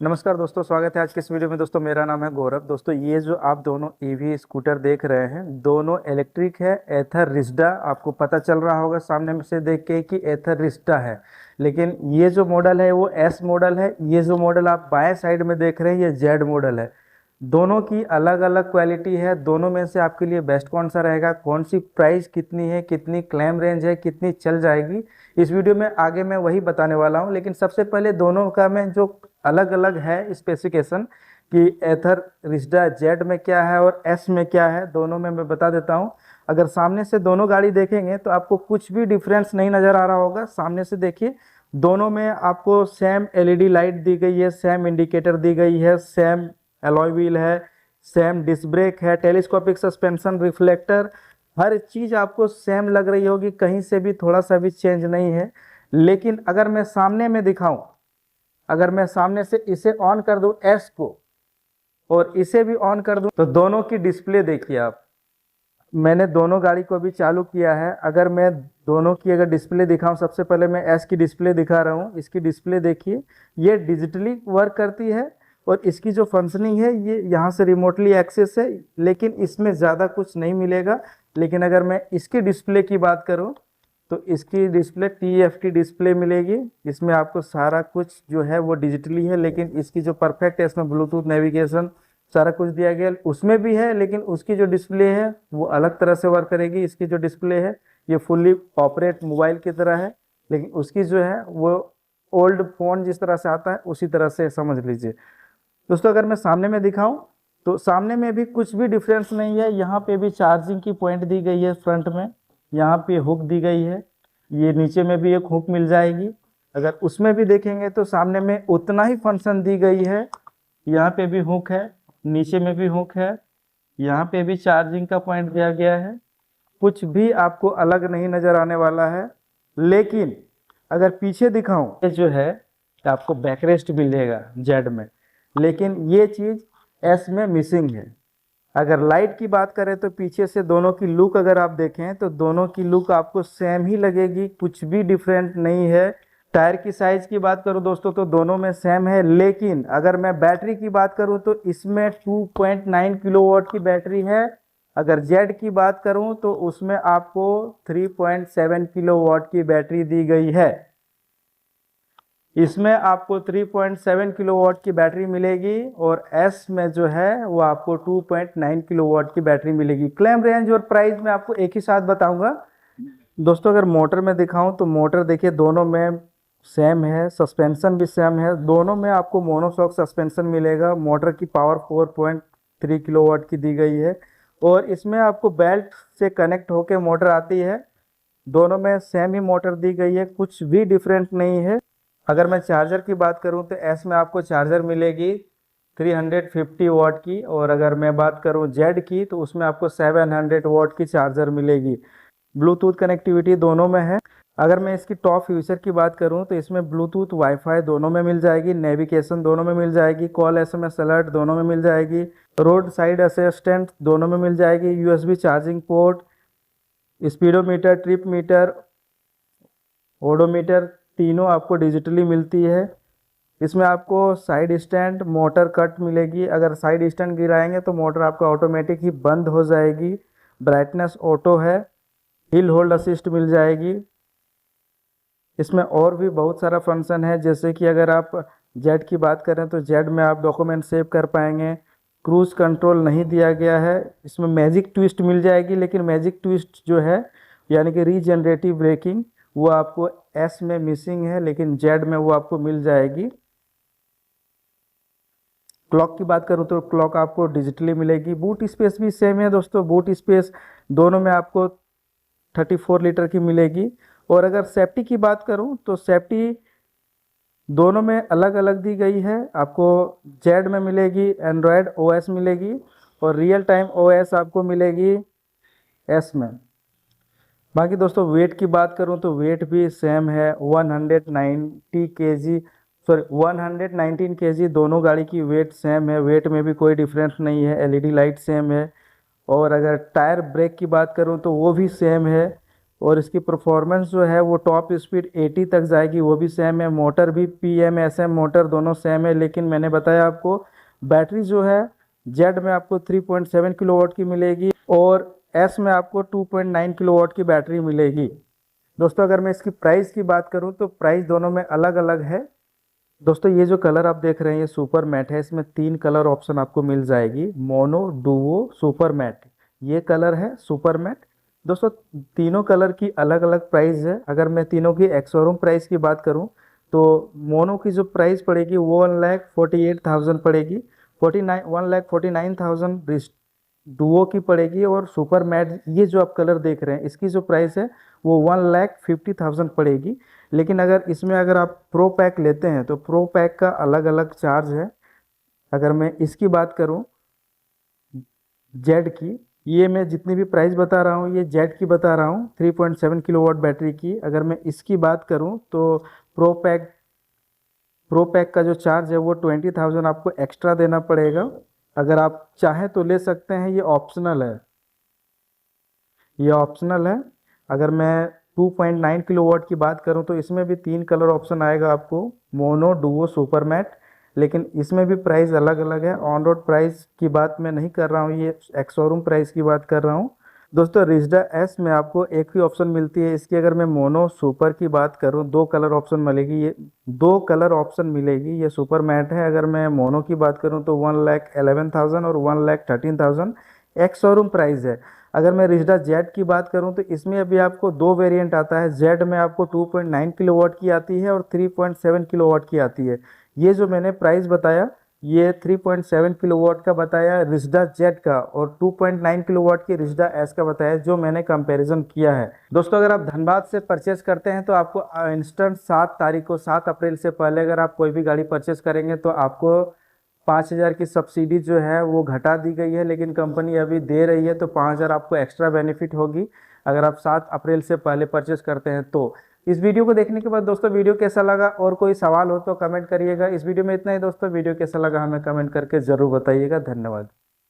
नमस्कार दोस्तों, स्वागत है आज के इस वीडियो में। दोस्तों मेरा नाम है गौरव। दोस्तों ये जो आप दोनों ईवी स्कूटर देख रहे हैं, दोनों इलेक्ट्रिक है। एथर रिस्डा, आपको पता चल रहा होगा सामने में से देख के कि एथर रिस्डा है। लेकिन ये जो मॉडल है वो एस मॉडल है। ये जो मॉडल आप बाएं साइड में देख रहे हैं ये जेड मॉडल है। दोनों की अलग अलग क्वालिटी है। दोनों में से आपके लिए बेस्ट कौन सा रहेगा, कौन सी प्राइस कितनी है, कितनी क्लेम रेंज है, कितनी चल जाएगी, इस वीडियो में आगे मैं वही बताने वाला हूं। लेकिन सबसे पहले दोनों का मैं जो अलग अलग है स्पेसिफिकेशन कि एथर रिस्डा जेड में क्या है और एस में क्या है, दोनों में मैं बता देता हूं। अगर सामने से दोनों गाड़ी देखेंगे तो आपको कुछ भी डिफरेंस नहीं नज़र आ रहा होगा। सामने से देखिए, दोनों में आपको सेम एलईडी लाइट दी गई है, सेम इंडिकेटर दी गई है, सेम एलॉय व्हील है, सेम डिस्क ब्रेक है, टेलीस्कोपिक सस्पेंशन, रिफ्लेक्टर, हर चीज़ आपको सेम लग रही होगी, कहीं से भी थोड़ा सा भी चेंज नहीं है। लेकिन अगर मैं सामने में दिखाऊं, अगर मैं सामने से इसे ऑन कर दूं एस को और इसे भी ऑन कर दूं, तो दोनों की डिस्प्ले देखिए आप। मैंने दोनों गाड़ी को अभी चालू किया है। अगर मैं दोनों की अगर डिस्प्ले दिखाऊं, सबसे पहले मैं एस की डिस्प्ले दिखा रहा हूं। इसकी डिस्प्ले देखिए, ये डिजिटली वर्क करती है और इसकी जो फंक्शनिंग है ये यहाँ से रिमोटली एक्सेस है, लेकिन इसमें ज़्यादा कुछ नहीं मिलेगा। लेकिन अगर मैं इसकी डिस्प्ले की बात करूँ तो इसकी डिस्प्ले TFT डिस्प्ले मिलेगी। इसमें आपको सारा कुछ जो है वो डिजिटली है, लेकिन इसकी जो परफेक्ट है इसमें ब्लूटूथ नेविगेशन सारा कुछ दिया गया उसमें भी है। लेकिन उसकी जो डिस्प्ले है वो अलग तरह से वर्क करेगी। इसकी जो डिस्प्ले है ये फुल्ली ऑपरेट मोबाइल की तरह है, लेकिन उसकी जो है वो ओल्ड फोन जिस तरह से आता है उसी तरह से समझ लीजिए। दोस्तों अगर मैं सामने में दिखाऊं तो सामने में भी कुछ भी डिफरेंस नहीं है। यहाँ पे भी चार्जिंग की पॉइंट दी गई है फ्रंट में, यहाँ पे हुक दी गई है, ये नीचे में भी एक हुक मिल जाएगी। अगर उसमें भी देखेंगे तो सामने में उतना ही फंक्शन दी गई है। यहाँ पे भी हुक है, नीचे में भी हुक है, यहाँ पे भी चार्जिंग का पॉइंट दिया गया है। कुछ भी आपको अलग नहीं नजर आने वाला है। लेकिन अगर पीछे दिखाऊं, ये जो है आपको बैकरेस्ट मिलेगा जेड में, लेकिन ये चीज़ एस में मिसिंग है। अगर लाइट की बात करें तो पीछे से दोनों की लुक अगर आप देखें तो दोनों की लुक आपको सेम ही लगेगी, कुछ भी डिफरेंट नहीं है। टायर की साइज की बात करूं दोस्तों तो दोनों में सेम है। लेकिन अगर मैं बैटरी की बात करूं तो इसमें 2.9 किलोवाट की बैटरी है। अगर जेड की बात करूं तो उसमें आपको 3.7 किलोवाट की बैटरी दी गई है। इसमें आपको 3.7 किलोवाट की बैटरी मिलेगी और एस में जो है वो आपको 2.9 किलोवाट की बैटरी मिलेगी। क्लेम रेंज और प्राइस में आपको एक ही साथ बताऊंगा। दोस्तों अगर मोटर में दिखाऊं तो मोटर देखिए दोनों में सेम है, सस्पेंशन भी सेम है। दोनों में आपको मोनोशॉक सस्पेंशन मिलेगा। मोटर की पावर 4.3 किलोवाट की दी गई है और इसमें आपको बेल्ट से कनेक्ट होकर मोटर आती है। दोनों में सेम ही मोटर दी गई है, कुछ भी डिफरेंट नहीं है। अगर मैं चार्जर की बात करूं तो एस में आपको चार्जर मिलेगी 350 वाट की, और अगर मैं बात करूं जेड की तो उसमें आपको 700 वाट की चार्जर मिलेगी। ब्लूटूथ कनेक्टिविटी दोनों में है। अगर मैं इसकी टॉप फीचर की बात करूं तो इसमें ब्लूटूथ वाईफाई दोनों में मिल जाएगी, नेविगेशन दोनों में मिल जाएगी, कॉल SMS अलर्ट दोनों में मिल जाएगी, रोड साइड असिस्टेंट दोनों में मिल जाएगी, USB charging port, speedometer, trip meter, odometer तीनों आपको डिजिटली मिलती है। इसमें आपको साइड स्टैंड मोटर कट मिलेगी। अगर साइड स्टैंड गिराएंगे तो मोटर आपका ऑटोमेटिक ही बंद हो जाएगी। ब्राइटनेस ऑटो है, हिल होल्ड असिस्ट मिल जाएगी। इसमें और भी बहुत सारा फंक्शन है, जैसे कि अगर आप जेड की बात करें तो जेड में आप डॉक्यूमेंट सेव कर पाएंगे। क्रूज कंट्रोल नहीं दिया गया है। इसमें मैजिक ट्विस्ट मिल जाएगी, लेकिन मैजिक ट्विस्ट जो है यानी कि रीजनरेटिव ब्रेकिंग वो आपको एस में मिसिंग है, लेकिन जेड में वो आपको मिल जाएगी। क्लॉक की बात करूं तो क्लॉक आपको डिजिटली मिलेगी। बूट स्पेस भी सेम है दोस्तों, बूट स्पेस दोनों में आपको 34 लीटर की मिलेगी। और अगर सेफ्टी की बात करूं तो सेफ्टी दोनों में अलग अलग दी गई है। आपको जेड में मिलेगी एंड्रॉयड OS मिलेगी और रियल टाइम OS आपको मिलेगी एस में। बाकी दोस्तों वेट की बात करूं तो वेट भी सेम है, 190 kg, सॉरी 119 kg दोनों गाड़ी की वेट सेम है। वेट में भी कोई डिफरेंस नहीं है। LED लाइट सेम है। और अगर टायर ब्रेक की बात करूं तो वो भी सेम है। और इसकी परफॉर्मेंस जो है वो टॉप स्पीड 80 तक जाएगी, वो भी सेम है। मोटर भी PMSM मोटर दोनों सेम है, लेकिन मैंने बताया आपको बैटरी जो है जेड में आपको 3.7 किलोवाट की मिलेगी और एस में आपको 2.9 किलोवाट की बैटरी मिलेगी। दोस्तों अगर मैं इसकी प्राइस की बात करूं तो प्राइस दोनों में अलग अलग है। दोस्तों ये जो कलर आप देख रहे हैं ये सुपर मैट है, इसमें 3 कलर ऑप्शन आपको मिल जाएगी, मोनो, डुओ, सुपर मैट। ये कलर है सुपर मैट। दोस्तों तीनों कलर की अलग अलग प्राइस है। अगर मैं तीनों की एक्स शोरूम प्राइस की बात करूं तो मोनो की जो प्राइस पड़ेगी वो 1,48,000 पड़ेगी, 1,49,000 डुओ की पड़ेगी। और सुपर मैट ये जो आप कलर देख रहे हैं इसकी जो प्राइस है वो 1,50,000 पड़ेगी। लेकिन अगर इसमें अगर आप प्रो पैक लेते हैं तो प्रो पैक का अलग अलग चार्ज है। अगर मैं इसकी बात करूं जेड की, ये मैं जितनी भी प्राइस बता रहा हूँ ये जेड की बता रहा हूँ 3.7 किलोवाट बैटरी की। अगर मैं इसकी बात करूँ तो प्रो पैक प्रो पैक का जो चार्ज है वो 20,000 आपको एक्स्ट्रा देना पड़ेगा। अगर आप चाहें तो ले सकते हैं, ये ऑप्शनल है, ये ऑप्शनल है। अगर मैं 2.9 किलोवाट की बात करूं तो इसमें भी 3 कलर ऑप्शन आएगा आपको, मोनो, डुओ, सुपर मैट। लेकिन इसमें भी प्राइस अलग अलग है। ऑन रोड प्राइस की बात मैं नहीं कर रहा हूँ, ये एक्स शोरूम प्राइस की बात कर रहा हूँ। दोस्तों रिजडा एस में आपको एक ही ऑप्शन मिलती है इसकी। अगर मैं मोनो सुपर की बात करूं 2 कलर ऑप्शन मिलेगी, ये 2 कलर ऑप्शन मिलेगी, ये सुपर मैट है। अगर मैं मोनो की बात करूं तो 1,11,000 और 1,13,000 एक्स शोरूम प्राइस है। अगर मैं रिजडा जेड की बात करूं तो इसमें अभी आपको 2 वेरिएंट आता है। जेड में आपको 2.9 किलोवाट की आती है और 3.7 किलोवाट की आती है। ये जो मैंने प्राइस बताया ये 3.7 किलोवाट का बताया रिजडा जेड का और 2.9 किलोवाट की रिजडा एस का बताया, जो मैंने कंपैरिजन किया है। दोस्तों अगर आप धनबाद से परचेस करते हैं तो आपको इंस्टेंट 7 तारीख को 7 अप्रैल से पहले अगर आप कोई भी गाड़ी परचेस करेंगे तो आपको 5,000 की सब्सिडी जो है वो घटा दी गई है, लेकिन कंपनी अभी दे रही है तो 5,000 आपको एक्स्ट्रा बेनिफिट होगी अगर आप 7 अप्रैल से पहले परचेस करते हैं तो। इस वीडियो को देखने के बाद दोस्तों वीडियो कैसा लगा और कोई सवाल हो तो कमेंट करिएगा। इस वीडियो में इतना ही दोस्तों, वीडियो कैसा लगा हमें कमेंट करके ज़रूर बताइएगा। धन्यवाद।